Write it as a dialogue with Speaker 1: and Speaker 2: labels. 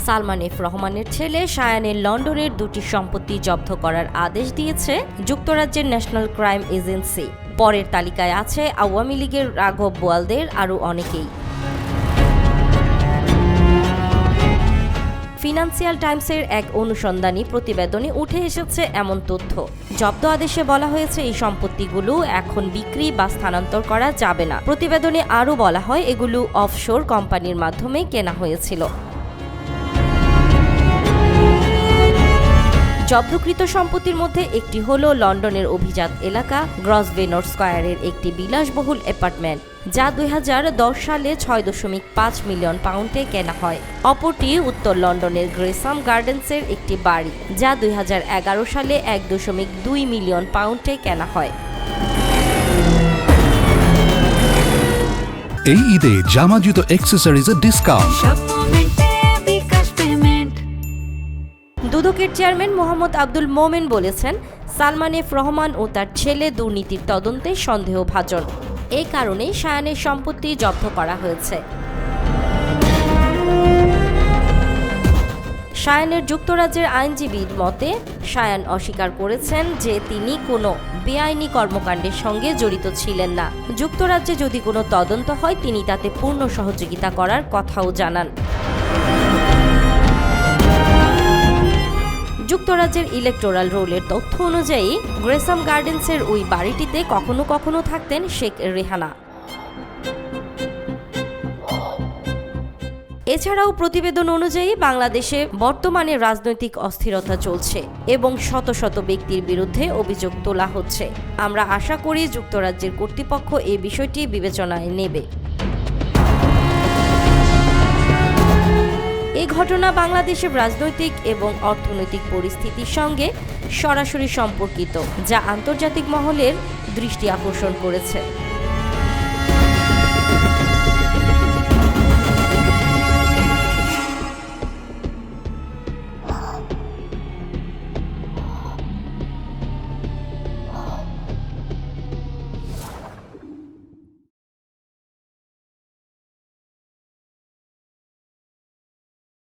Speaker 1: Salman F রহমানের ছেলে শায়ানের লন্ডনের দুটি সম্পত্তি জব্দ করার আদেশ দিয়েছে যুক্তরাজ্যের ন্যাশনাল ক্রাইম এজেন্সি। পরের তালিকায় আছে আওয়ামী লীগের রাঘব বোয়ালদের আরও অনেকেই। ফিনান্সিয়াল টাইমসের এক অনুসন্ধানী প্রতিবেদনে উঠে এসেছে এমন তথ্য। জব্দ আদেশে বলা হয়েছে এই সম্পত্তিগুলো এখন বিক্রি বা স্থানান্তর করা যাবে না। প্রতিবেদনে আরও বলা হয় এগুলো অফশোর কোম্পানির মাধ্যমে কেনা হয়েছিল। জব্দকৃত সম্পত্তির মধ্যে একটি হল লন্ডনের অভিজাত এলাকা গ্রসভেনর স্কয়ারের একটি বিলাসবহুল অ্যাপার্টমেন্ট, যা 2010 সালে 6.5 মিলিয়ন পাউন্ডে কেনা হয়। অপরটি উত্তর লন্ডনের গ্রেসাম গার্ডেন্সের একটি বাড়ি, যা 2011 সালে 1.2 মিলিয়ন পাউন্ডে কেনা হয়।
Speaker 2: এই ঈদে জামা জুতো অ্যাক্সেসরিজের ডিসকাউন্ট।
Speaker 1: দুদকের চেয়ারম্যান মোহাম্মদ আব্দুল মোমেন বলেছেন, সালমান এফ রহমান ও তার ছেলে দুর্নীতির তদন্তে সন্দেহভাজন। এই কারণে শায়ানের সম্পত্তি জব্দ করা হয়েছে। শায়ানের যুক্তরাজ্যের আইনজীবীর মতে, শায়ান অস্বীকার করেছেন যে তিনি কোনো বেআইনি কর্মকাণ্ডের সঙ্গে জড়িত ছিলেন না। যুক্তরাজ্যে যদি কোনো তদন্ত হয় তিনি তাতে পূর্ণ সহযোগিতা করার কথাও জানান। যুক্তরাজ্যের ইলেকটোরাল রোলের তথ্য অনুযায়ী গ্রেসাম গার্ডেন্সের ওই বাড়িটিতে কখনো কখনো থাকতেন শেখ রেহানা। এছাড়াও প্রতিবেদন অনুযায়ী বাংলাদেশে বর্তমানে রাজনৈতিক অস্থিরতা চলছে এবং শত শত ব্যক্তির বিরুদ্ধে অভিযোগ তোলা হচ্ছে। আমরা আশা করি যুক্তরাজ্যের কর্তৃপক্ষ এই বিষয়টি বিবেচনায় নেবে। এই ঘটনা বাংলাদেশের রাজনৈতিক এবং অর্থনৈতিক পরিস্থিতির সঙ্গে সরাসরি সম্পর্কিত, যা আন্তর্জাতিক মহলের দৃষ্টি আকর্ষণ করেছে।